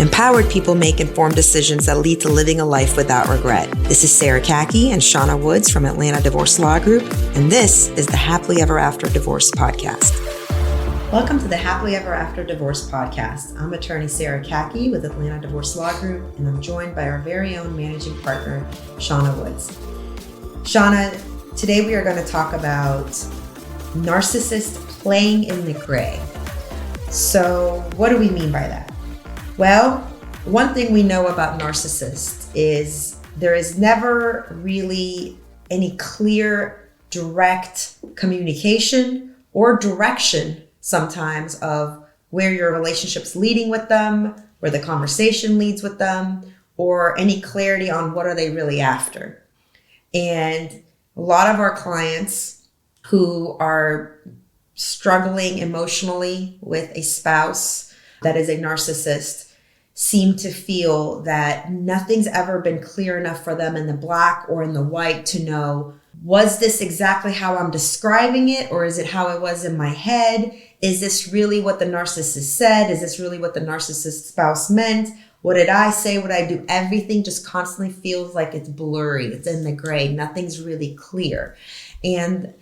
Empowered people make informed decisions that lead to living a life without regret. This is Sarah Kaki and Shauna Woods from Atlanta Divorce Law Group, and this is the Happily Ever After Divorce Podcast. Welcome to the Happily Ever After Divorce Podcast. I'm attorney Sarah Kaki with Atlanta Divorce Law Group, and I'm joined by our very own managing partner, Shauna Woods. Shauna, today we are going to talk about narcissists playing in the gray. So what do we mean by that? Well, one thing we know about narcissists is there is never really any clear, direct communication or direction sometimes of where your relationship's leading with them, where the conversation leads with them, or any clarity on what are they really after. And a lot of our clients who are struggling emotionally with a spouse that is a narcissist seem to feel that nothing's ever been clear enough for them in the black or in the white to know, was this exactly how I'm describing it, or is it how it was in my head? Is this really what the narcissist said? Is this really what the narcissist spouse meant? What did I say? What did I do? Everything just constantly feels like it's blurry. It's in the gray. Nothing's really clear. And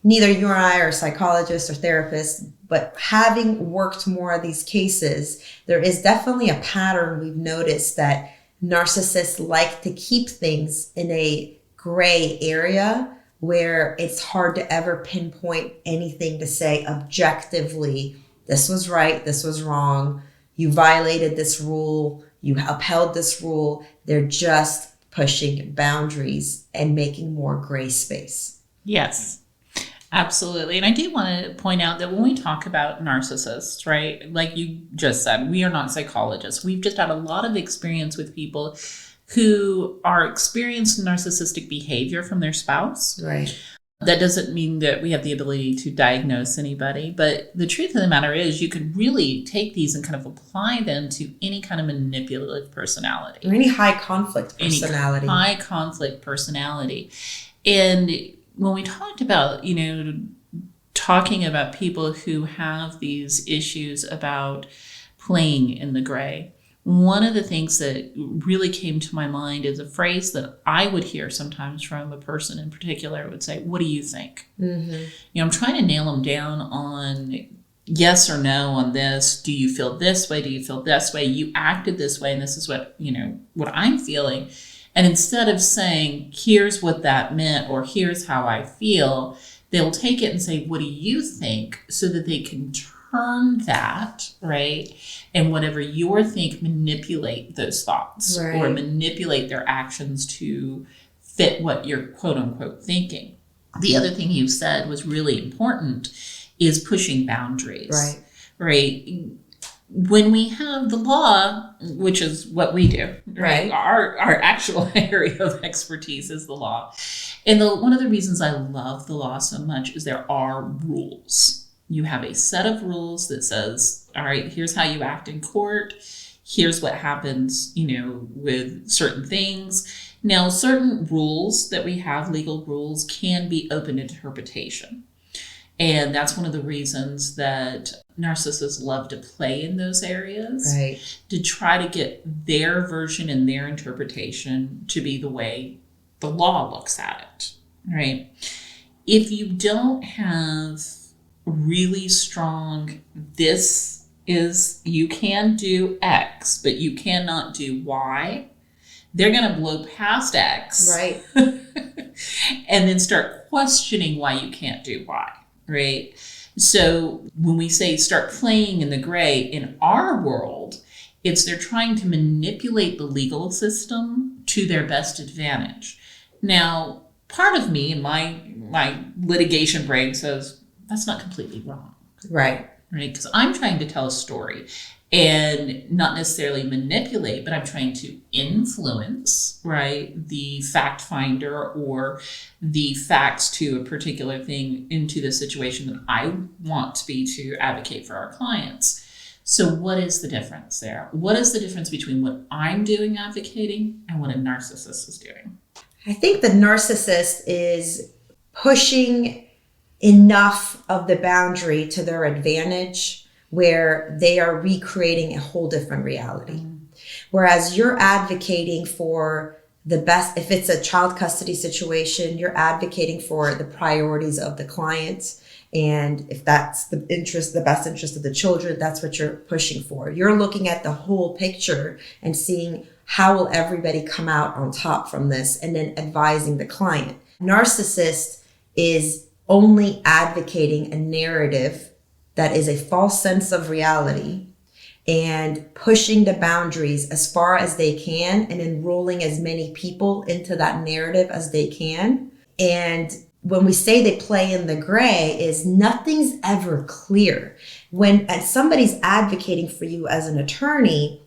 neither you or I are psychologists or therapists, but having worked more of these cases, there is definitely a pattern we've noticed that narcissists like to keep things in a gray area where it's hard to ever pinpoint anything to say objectively, this was right, this was wrong, you violated this rule, you upheld this rule. They're just pushing boundaries and making more gray space. Yes. Absolutely. And I do want to point out that when we talk about narcissists, right, like you just said, we are not psychologists. We've just had a lot of experience with people who are experiencing narcissistic behavior from their spouse. Right. That doesn't mean that we have the ability to diagnose anybody. But the truth of the matter is you could really take these and kind of apply them to any kind of manipulative personality. Or any high conflict personality. Any high conflict personality. And when we talked about, talking about people who have these issues about playing in the gray, one of the things that really came to my mind is a phrase that I would hear sometimes from a person in particular would say, what do you think? Mm-hmm. I'm trying to nail them down on yes or no on this. Do you feel this way? Do you feel this way? You acted this way, and this is what I'm feeling. And instead of saying, here's what that meant, or here's how I feel, they'll take it and say, what do you think? So that they can turn that, right? And whatever you think, manipulate those thoughts, right, or manipulate their actions to fit what you're quote unquote thinking. The other thing you said was really important is pushing boundaries, right? When we have the law, which is what we do, right? Our actual area of expertise is the law. And one of the reasons I love the law so much is there are rules. You have a set of rules that says, all right, here's how you act in court. Here's what happens, with certain things. Now, certain rules that we have, legal rules, can be open to interpretation. And that's one of the reasons that narcissists love to play in those areas, right, to try to get their version and their interpretation to be the way the law looks at it, right? If you don't have really strong, this is, you can do X, but you cannot do Y, they're going to blow past X, right, and then start questioning why you can't do Y. Right. So when we say start playing in the gray in our world, it's they're trying to manipulate the legal system to their best advantage. Now, part of me in my litigation brain says that's not completely wrong. Right. Right. Because I'm trying to tell a story and not necessarily manipulate, but I'm trying to influence, right, the fact finder or the facts to a particular thing into the situation that I want to be to advocate for our clients. So what is the difference there? What is the difference between what I'm doing advocating and what a narcissist is doing? I think the narcissist is pushing enough of the boundary to their advantage where they are recreating a whole different reality. Whereas you're advocating for the best, if it's a child custody situation, you're advocating for the priorities of the client. And if that's the best interest of the children, that's what you're pushing for. You're looking at the whole picture and seeing how will everybody come out on top from this, and then advising the client. Narcissist is only advocating a narrative that is a false sense of reality and pushing the boundaries as far as they can and enrolling as many people into that narrative as they can. And when we say they play in the gray, is nothing's ever clear. When somebody's advocating for you as an attorney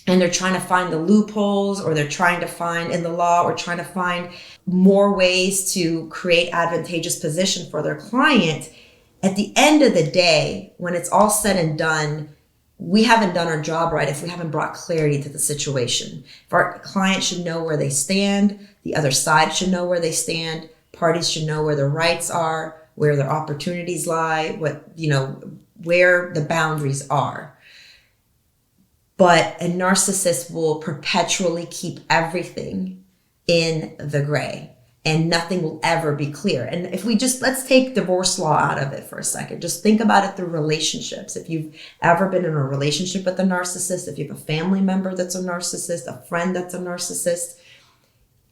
and they're trying to find the loopholes, or they're trying to find in the law, or trying to find more ways to create advantageous position for their client, at the end of the day, when it's all said and done, we haven't done our job right if we haven't brought clarity to the situation. If our client should know where they stand, the other side should know where they stand, parties should know where their rights are, where their opportunities lie, where the boundaries are. But a narcissist will perpetually keep everything in the gray, and nothing will ever be clear. And if let's take divorce law out of it for a second, just think about it through relationships. If you've ever been in a relationship with a narcissist, if you have a family member that's a narcissist, a friend that's a narcissist,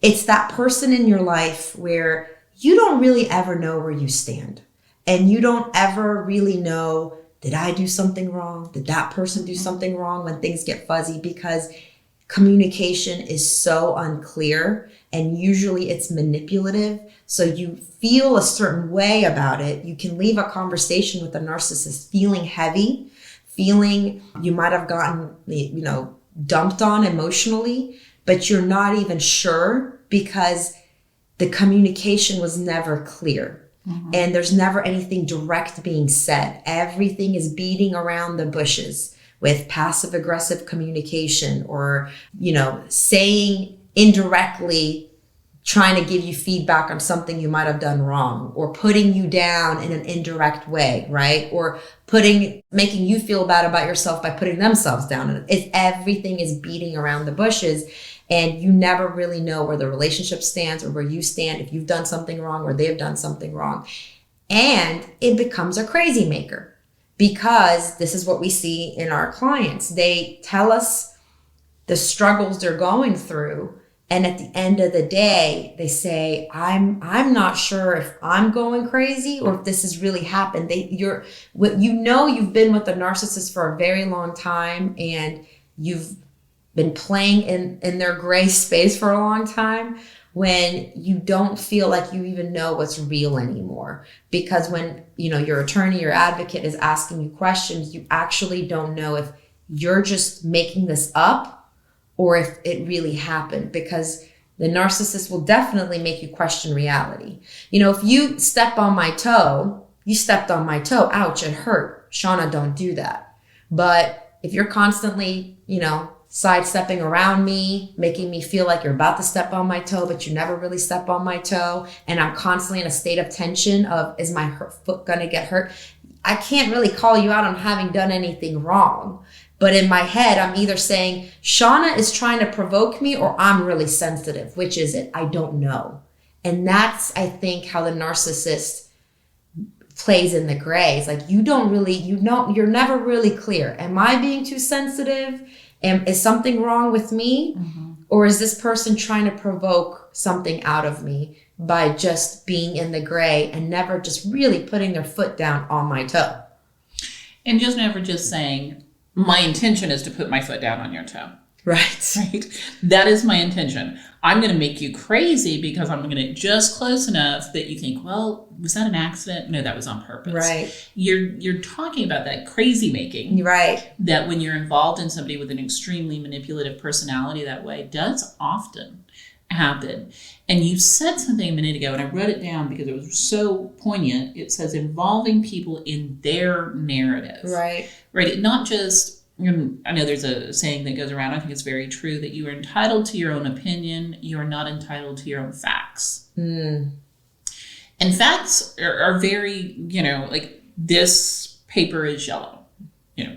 it's that person in your life where you don't really ever know where you stand. And you don't ever really know, did I do something wrong? Did that person do something wrong, when things get fuzzy? Because communication is so unclear, and usually it's manipulative. So you feel a certain way about it. You can leave a conversation with a narcissist feeling heavy, feeling you might have gotten, dumped on emotionally, but you're not even sure because the communication was never clear. Mm-hmm. And there's never anything direct being said. Everything is beating around the bushes with passive aggressive communication, or, saying indirectly, trying to give you feedback on something you might have done wrong, or putting you down in an indirect way, right? Or making you feel bad about yourself by putting themselves down. Everything is beating around the bushes. And you never really know where the relationship stands, or where you stand, if you've done something wrong or they've done something wrong. And it becomes a crazy maker, because this is what we see in our clients. They tell us the struggles they're going through. And at the end of the day, they say, I'm not sure if I'm going crazy or if this has really happened. You've been with a narcissist for a very long time, and you've been playing in their gray space for a long time, when you don't feel like you even know what's real anymore. Because when, your attorney, your advocate is asking you questions, you actually don't know if you're just making this up or if it really happened, because the narcissist will definitely make you question reality. If you step on my toe, you stepped on my toe, ouch, it hurt. Shauna, don't do that. But if you're constantly, sidestepping around me, making me feel like you're about to step on my toe, but you never really step on my toe, and I'm constantly in a state of tension of, is my foot going to get hurt? I can't really call you out on having done anything wrong. But in my head, I'm either saying, Shauna is trying to provoke me, or I'm really sensitive. Which is it? I don't know. And that's, I think, how the narcissist plays in the gray. It's like, you're never really clear. Am I being too sensitive? Is something wrong with me? Mm-hmm. Or is this person trying to provoke something out of me by just being in the gray and never just really putting their foot down on my toe? And just never just saying, my intention is to put my foot down on your toe. Right. That is my intention. I'm going to make you crazy because I'm going to just close enough that you think, well, was that an accident? No, that was on purpose. Right. You're talking about that crazy making. Right. That when you're involved in somebody with an extremely manipulative personality that way, does often happen. And you said something a minute ago, and I wrote it down because it was so poignant. It says involving people in their narrative. Right. Right. Not just, I know there's a saying that goes around, I think it's very true, that you are entitled to your own opinion. You are not entitled to your own facts. Mm. And facts are very, like, this paper is yellow.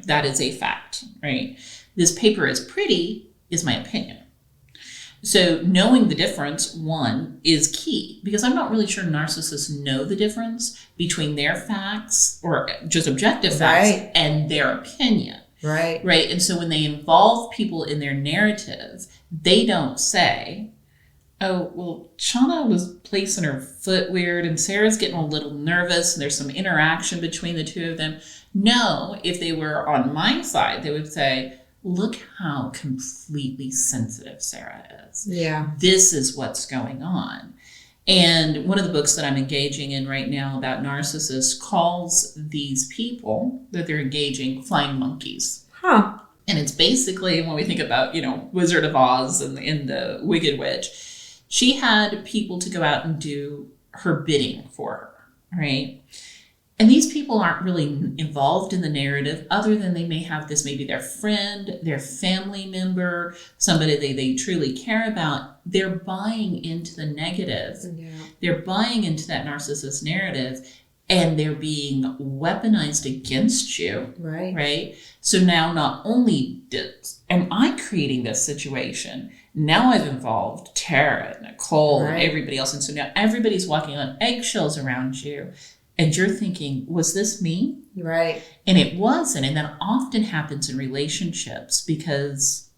That is a fact, right? This paper is pretty. is my opinion. So knowing the difference, one, is key, because I'm not really sure narcissists know the difference between their facts or just objective facts and their opinion. Right. Right. And so when they involve people in their narrative, they don't say, oh, well, Shauna was placing her foot weird and Sarah's getting a little nervous and there's some interaction between the two of them. No, if they were on my side, they would say, look how completely sensitive Sarah is. Yeah. This is what's going on. And one of the books that I'm engaging in right now about narcissists calls these people that they're engaging flying monkeys. Huh. And it's basically, when we think about, Wizard of Oz and the Wicked Witch, she had people to go out and do her bidding for her, right? And these people aren't really involved in the narrative other than they may have this, maybe their friend, their family member, somebody they truly care about. They're buying into the negative. Yeah. They're buying into that narcissist narrative, and they're being weaponized against you. Right. Right. So now not only am I creating this situation, now I've involved Tara, Nicole, and everybody else. And so now everybody's walking on eggshells around you. And you're thinking, was this me? Right. And it wasn't. And that often happens in relationships because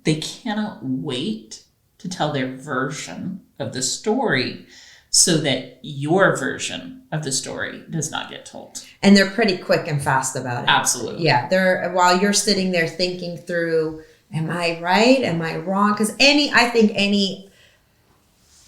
they cannot wait to tell their version of the story so that your version of the story does not get told. And they're pretty quick and fast about it. Absolutely. Yeah. While you're sitting there thinking through, am I right? Am I wrong? Because I think any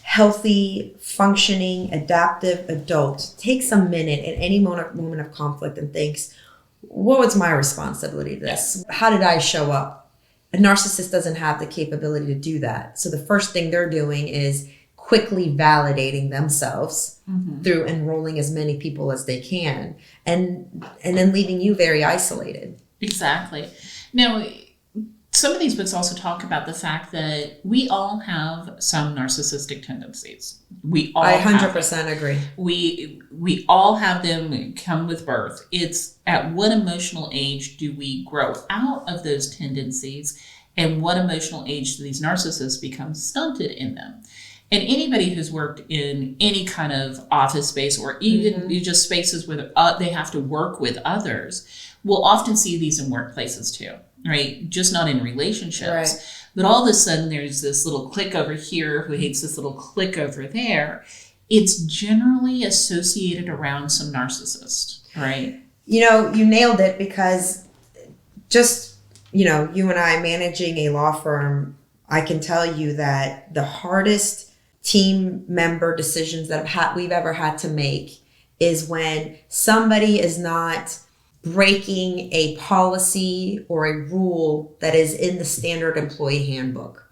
healthy, functioning, adaptive adult takes a minute in any moment of conflict and thinks, what was my responsibility to this? How did I show up? A narcissist doesn't have the capability to do that. So the first thing they're doing is quickly validating themselves through enrolling as many people as they can, and then leaving you very isolated. Exactly. Now, some of these books also talk about the fact that we all have some narcissistic tendencies. I 100% agree. We all have them come with birth. It's at what emotional age do we grow out of those tendencies, and what emotional age do these narcissists become stunted in them? And anybody who's worked in any kind of office space or even just spaces where they have to work with others will often see these in workplaces too. Right? Just not in relationships. Right. But all of a sudden there's this little clique over here who hates this little clique over there. It's generally associated around some narcissist, right? You nailed it, because just, you and I managing a law firm, I can tell you that the hardest team member decisions that we've ever had to make is when somebody is not breaking a policy or a rule that is in the standard employee handbook.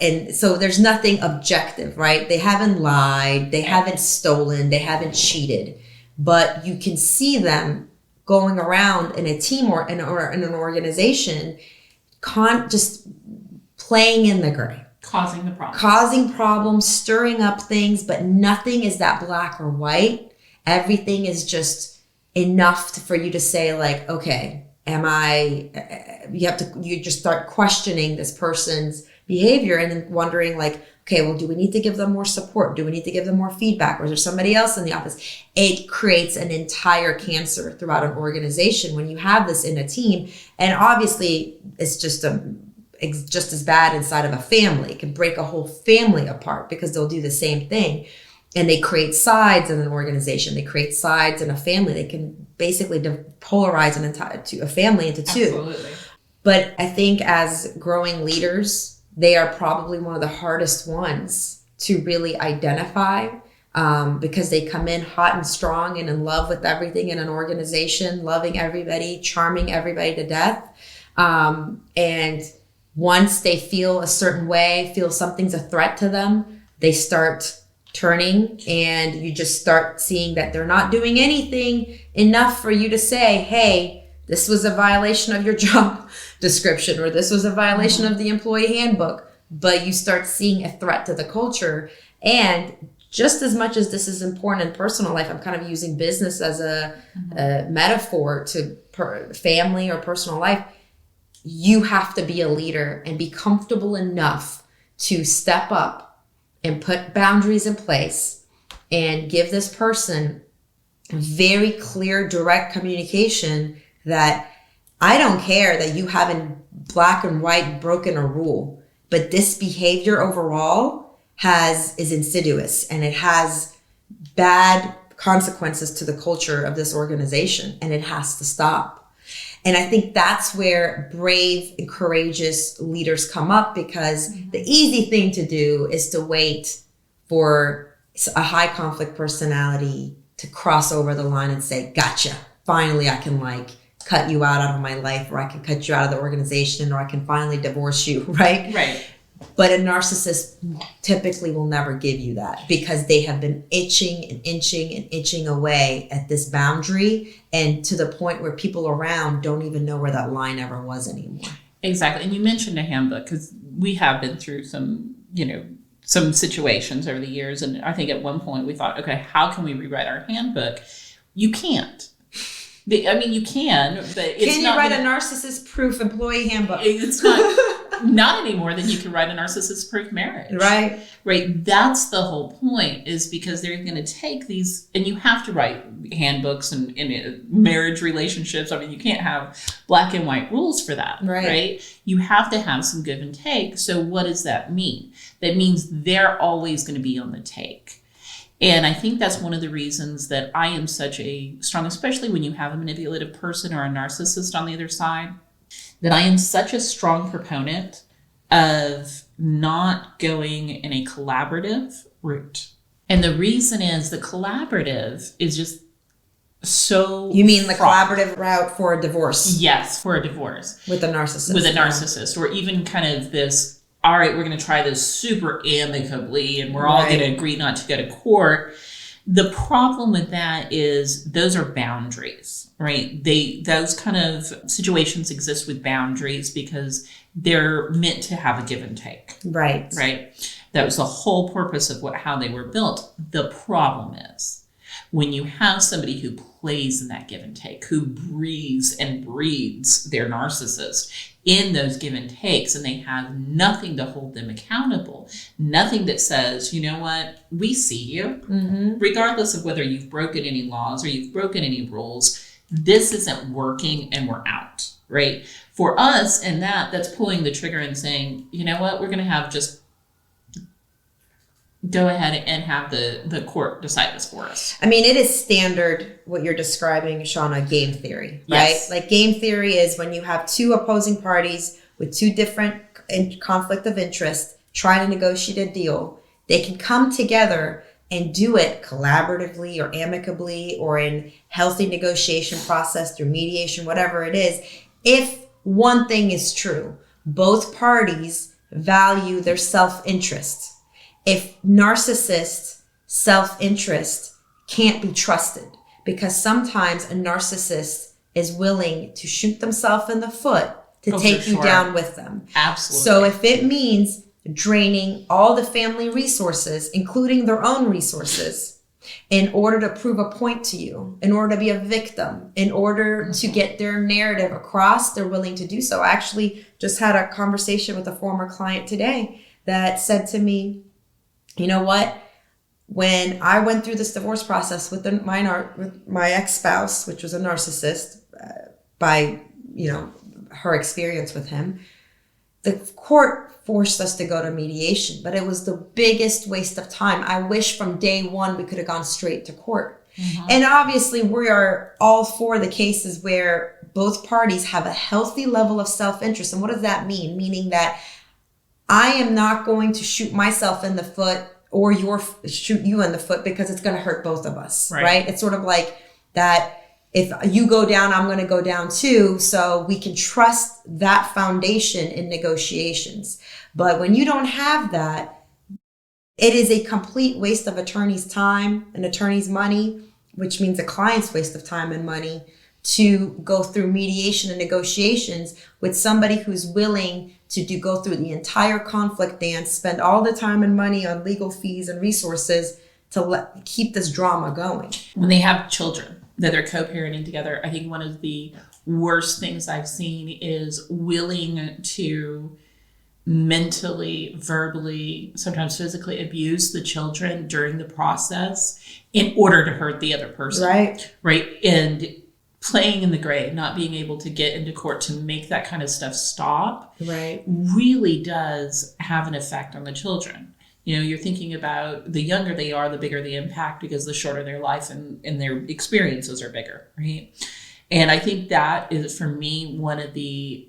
And so there's nothing objective, right? They haven't lied, they haven't stolen, they haven't cheated, but you can see them going around in a team or in an organization, just playing in the gray. Causing problems, stirring up things, but nothing is that black or white. Everything is just enough for you to say, like, okay, you just start questioning this person's behavior and then wondering, like, okay, well, do we need to give them more support? Do we need to give them more feedback? Or is there somebody else in the office? It creates an entire cancer throughout an organization when you have this in a team. And obviously it's just as bad inside of a family. It can break a whole family apart because they'll do the same thing. And they create sides in an organization. They create sides in a family. They can basically polarize a family into two. Absolutely. But I think as growing leaders, they are probably one of the hardest ones to really identify, because they come in hot and strong and in love with everything in an organization, loving everybody, charming everybody to death. And once they feel a certain way, feel something's a threat to them, they start turning, and you just start seeing that they're not doing anything enough for you to say, hey, this was a violation of your job description, or this was a violation of the employee handbook. But you start seeing a threat to the culture. And just as much as this is important in personal life, I'm kind of using business as a metaphor to family or personal life. you have to be a leader and be comfortable enough to step up and put boundaries in place and give this person very clear, direct communication that I don't care that you haven't black and white broken a rule, but this behavior overall is insidious and it has bad consequences to the culture of this organization, and it has to stop. And I think that's where brave and courageous leaders come up, because the easy thing to do is to wait for a high conflict personality to cross over the line and say, gotcha, finally I can cut you out of my life, or I can cut you out of the organization, or I can finally divorce you, right? Right. But a narcissist typically will never give you that, because they have been itching and inching and inching away at this boundary, and to the point where people around don't even know where that line ever was anymore. Exactly. And you mentioned a handbook, because we have been through some situations over the years. And I think at one point we thought, okay, how can we rewrite our handbook? You can't. You can, but it's can you not write a narcissist-proof employee handbook? It's not any more than you can write a narcissist-proof marriage. Right. Right. That's the whole point, is because they're going to take these, and you have to write handbooks and marriage relationships. I mean, you can't have black and white rules for that. Right. You have to have some give and take. So what does that mean? That means they're always going to be on the take. And I think that's one of the reasons that I am such a strong, especially when you have a manipulative person or a narcissist on the other side, that I am such a strong proponent of not going in a collaborative route. And the reason is the collaborative is just so... You mean the collaborative route for a divorce? Yes, for a divorce. With a narcissist. With a narcissist, or even kind of this... All right, we're going to try this super amicably, and we're all going to agree not to go to court. The problem with that is those are boundaries, right? Those kind of situations exist with boundaries because they're meant to have a give and take. Right. That was the whole purpose of how they were built. The problem is when you have somebody who plays in that give and take, who breathes and breeds their narcissist in those give and takes, and they have nothing to hold them accountable, nothing that says, you know what, we see you, regardless of whether you've broken any laws or you've broken any rules, this isn't working and we're out, right? For us, and that's pulling the trigger and saying, you know what, we're going to have just go ahead and have the court decide this for us. I mean, it is standard what you're describing, Shauna, game theory, right? Yes. Like game theory is when you have two opposing parties with two different conflict of interest trying to negotiate a deal, they can come together and do it collaboratively or amicably or in healthy negotiation process through mediation, whatever it is. If one thing is true, both parties value their self-interest. If narcissist self-interest can't be trusted, because sometimes a narcissist is willing to shoot themselves in the foot to take you down with them. Absolutely. So if it means draining all the family resources, including their own resources, in order to prove a point to you, in order to be a victim, in order to get their narrative across, they're willing to do so. I actually just had a conversation with a former client today that said to me, you know what? When I went through this divorce process with my ex-spouse, which was a narcissist, by her experience with him, the court forced us to go to mediation, but it was the biggest waste of time. I wish from day one we could have gone straight to court. And obviously we are all for the cases where both parties have a healthy level of self-interest. And what does that mean? Meaning that I am not going to shoot myself in the foot or shoot you in the foot because it's going to hurt both of us, right? It's sort of like that. If you go down, I'm going to go down too. So we can trust that foundation in negotiations. But when you don't have that, it is a complete waste of attorney's time and attorney's money, which means a client's waste of time and money to go through mediation and negotiations with somebody who's willing to go through the entire conflict dance, spend all the time and money on legal fees and resources to keep this drama going. When they have children, that they're co-parenting together. I think one of the worst things I've seen is willing to mentally, verbally, sometimes physically abuse the children during the process in order to hurt the other person. Right. And playing in the gray, not being able to get into court to make that kind of stuff stop, really does have an effect on the children. You're thinking about the younger they are, the bigger the impact, because the shorter their life and their experiences are bigger, right? And I think that is, for me, one of the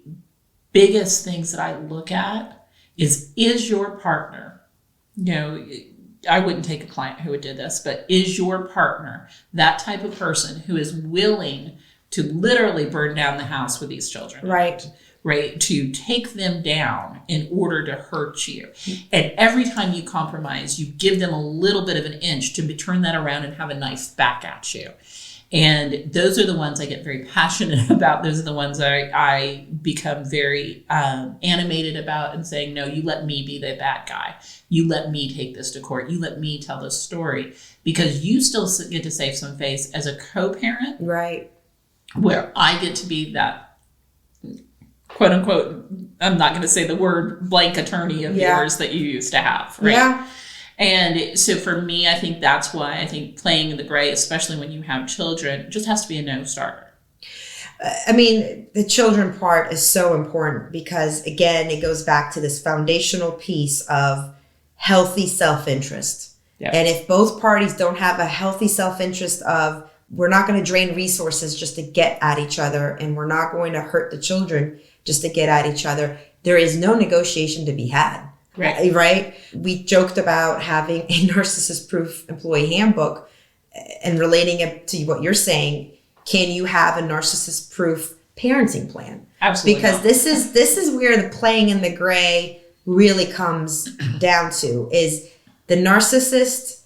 biggest things that I look at is your partner, I wouldn't take a client who did this, but is your partner that type of person who is willing to literally burn down the house with these children? Right? To take them down in order to hurt you. And every time you compromise, you give them a little bit of an inch to turn that around and have a knife back at you. And those are the ones I get very passionate about. Those are the ones I become very animated about, and saying, no, you let me be the bad guy. You let me take this to court. You let me tell this story, because you still get to save some face as a co-parent. Right. Where I get to be that, quote unquote, I'm not going to say the word blank attorney of yours that you used to have. Right. Yeah. And so for me, I think that's why I think playing in the gray, especially when you have children, just has to be a no-starter. I mean, the children part is so important because, again, it goes back to this foundational piece of healthy self-interest. Yep. And if both parties don't have a healthy self-interest of, we're not going to drain resources just to get at each other, and we're not going to hurt the children just to get at each other, there is no negotiation to be had. Right. We joked about having a narcissist-proof employee handbook and relating it to what you're saying. Can you have a narcissist-proof parenting plan? Absolutely. Because this is where the playing in the gray really comes down to, is the narcissist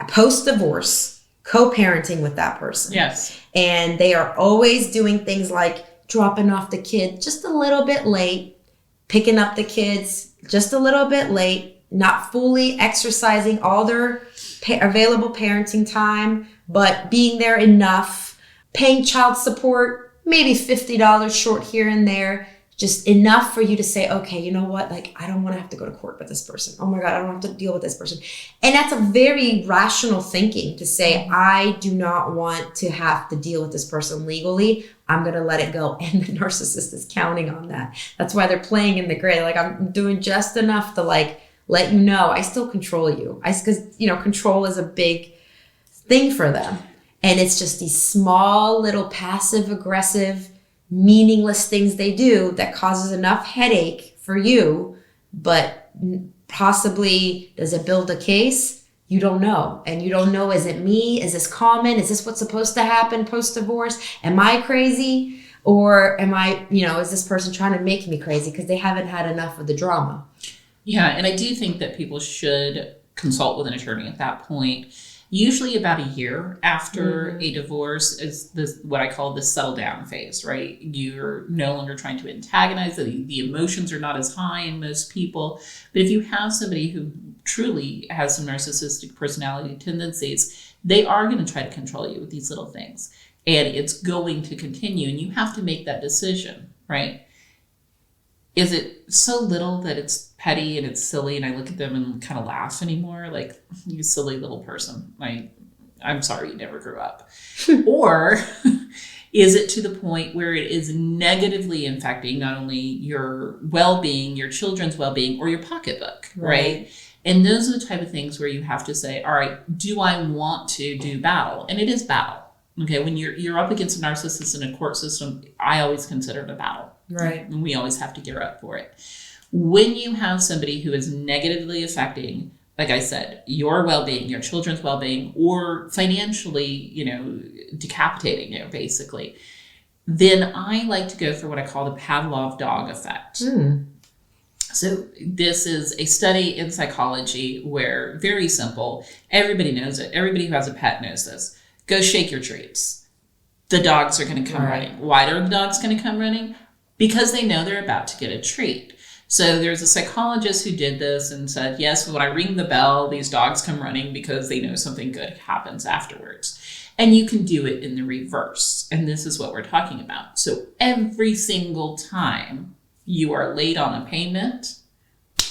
post-divorce co-parenting with that person. Yes. And they are always doing things like dropping off the kid just a little bit late, picking up the kids just a little bit late, not fully exercising all their available parenting time, but being there enough, paying child support, maybe $50 short here and there, just enough for you to say, okay, you know what? Like, I don't want to have to go to court with this person. Oh my God, I don't have to deal with this person. And that's a very rational thinking to say, I do not want to have to deal with this person legally. I'm going to let it go. And the narcissist is counting on that. That's why they're playing in the gray. Like, I'm doing just enough to let you know I still control you. Because, control is a big thing for them. And it's just these small little passive aggressive meaningless things they do that causes enough headache for you, but possibly does it build a case? You don't know. And you don't know, is it me? Is this common? Is this what's supposed to happen post-divorce? Am I crazy? Or am I, is this person trying to make me crazy because they haven't had enough of the drama? Yeah, and I do think that people should consult with an attorney at that point. Usually about a year after a divorce is what I call the settle down phase, right? You're no longer trying to antagonize. The emotions are not as high in most people. But if you have somebody who truly has some narcissistic personality tendencies, they are going to try to control you with these little things. And it's going to continue. And you have to make that decision, right? Is it so little that it's petty and it's silly and I look at them and kind of laugh anymore? Like, you silly little person. I'm sorry you never grew up. Or is it to the point where it is negatively infecting not only your well-being, your children's well-being, or your pocketbook, right? And those are the type of things where you have to say, all right, do I want to do battle? And it is battle. Okay, when you're up against a narcissist in a court system, I always consider it a battle. Right. And we always have to gear up for it. When you have somebody who is negatively affecting, like I said, your well-being, your children's well-being, or financially, decapitating you, basically, then I like to go for what I call the Pavlov dog effect. So this is a study in psychology where, very simple, everybody knows it. Everybody who has a pet knows this. Go shake your treats. The dogs are going to come running. Why are the dogs going to come running? Because they know they're about to get a treat. So there's a psychologist who did this and said, yes, when I ring the bell, these dogs come running because they know something good happens afterwards. And you can do it in the reverse. And this is what we're talking about. So every single time you are late on a payment,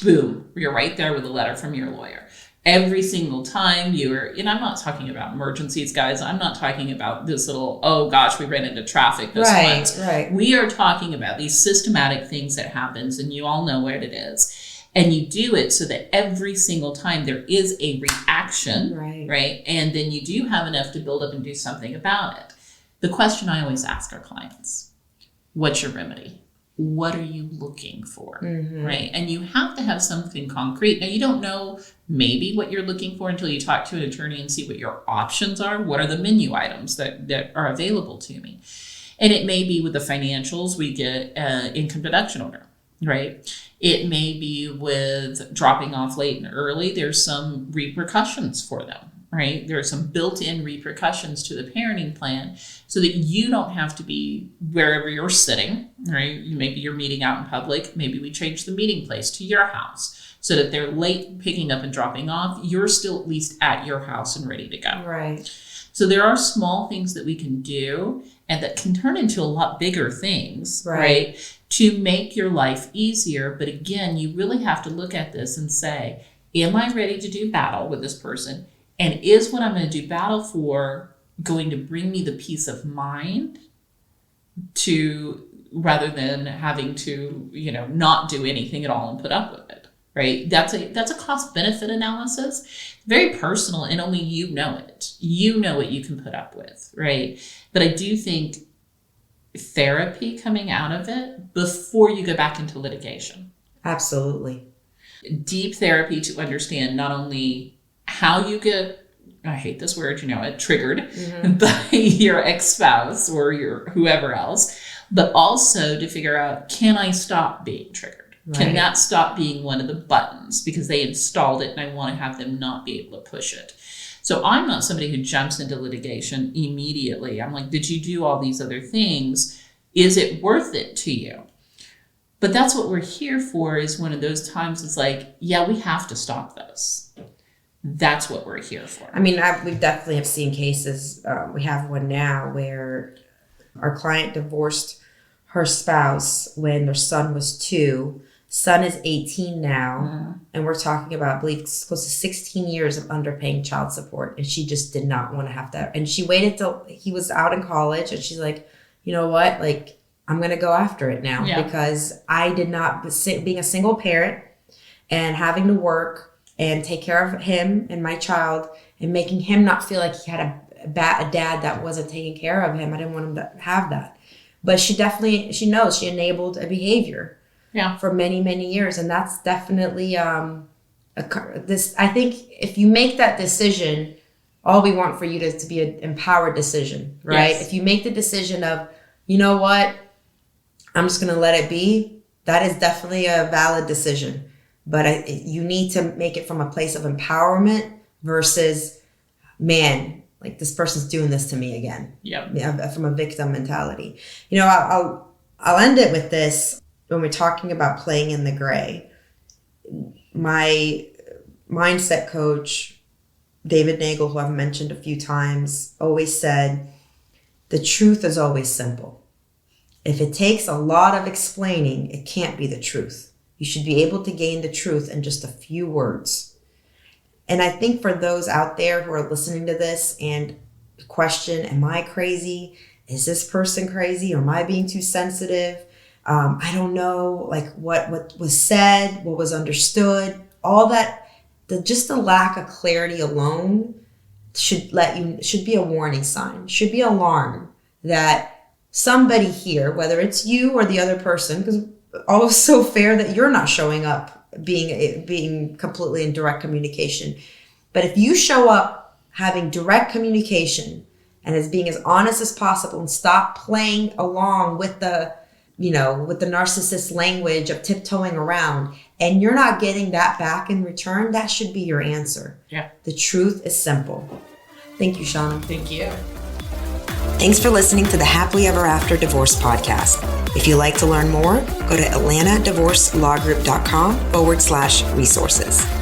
boom, you're right there with a letter from your lawyer. Every single time and I'm not talking about emergencies, guys. I'm not talking about this little, oh gosh, we ran into traffic this month. Right. We are talking about these systematic things that happens, and you all know what it is. And you do it so that every single time there is a reaction, right? And then you do have enough to build up and do something about it. The question I always ask our clients, what's your remedy? What are you looking for, right? And you have to have something concrete. Now, you don't know maybe what you're looking for until you talk to an attorney and see what your options are. What are the menu items that are available to me? And it may be with the financials, we get income deduction order, right? It may be with dropping off late and early. There's some repercussions for them, right? There are some built-in repercussions to the parenting plan so that you don't have to be wherever you're sitting, right? Maybe you're meeting out in public. Maybe we change the meeting place to your house so that they're late picking up and dropping off. You're still at least at your house and ready to go. Right. So there are small things that we can do and that can turn into a lot bigger things, right? To make your life easier. But again, you really have to look at this and say, am I ready to do battle with this person? And is what I'm going to do battle for going to bring me the peace of mind rather than having to, not do anything at all and put up with it, right? That's a cost benefit analysis, very personal, and only you know it. You know what you can put up with, right? But I do think therapy coming out of it before you go back into litigation. Absolutely. Deep therapy to understand not only how you get, I hate this word, triggered by your ex-spouse or your whoever else, but also to figure out, can I stop being triggered? Right. Can that stop being one of the buttons because they installed it and I want to have them not be able to push it? So I'm not somebody who jumps into litigation immediately. I'm like, did you do all these other things? Is it worth it to you? But that's what we're here for, is one of those times it's like, yeah, we have to stop this. That's what we're here for. I mean, we definitely have seen cases. We have one now where our client divorced her spouse when their son was 2. Son is 18 now, and we're talking about, I believe, close to 16 years of underpaying child support, and she just did not want to have that. And she waited till he was out in college, and she's like, you know what? Like, I'm going to go after it now because I did not, being a single parent and having to work and take care of him and my child and making him not feel like he had a dad that wasn't taking care of him. I didn't want him to have that. But she knows she enabled a behavior for many, many years. And that's definitely I think if you make that decision, all we want for you to be an empowered decision, right? Yes. If you make the decision of, you know what, I'm just going to let it be, that is definitely a valid decision. But you need to make it from a place of empowerment versus, man, like this person's doing this to me again. From a victim mentality. I'll end it with this. When we're talking about playing in the gray, my mindset coach, David Nagel, who I've mentioned a few times, always said, the truth is always simple. If it takes a lot of explaining, it can't be the truth. You should be able to gain the truth in just a few words. And I think for those out there who are listening to this and question, am I crazy? Is this person crazy? Or am I being too sensitive? I don't know, like what was said, what was understood, all that, just the lack of clarity alone should be a warning sign, should be alarm that somebody here, whether it's you or the other person, because all is so fair that you're not showing up being completely in direct communication. But if you show up having direct communication and as being as honest as possible and stop playing along with the narcissist language of tiptoeing around, and you're not getting that back in return, that should be your answer. Yeah. The truth is simple. Thank you, Shauna. Thank you. Thanks for listening to the Happily Ever After Divorce podcast. If you'd like to learn more, go to atlantadivorcelawgroup.com/resources.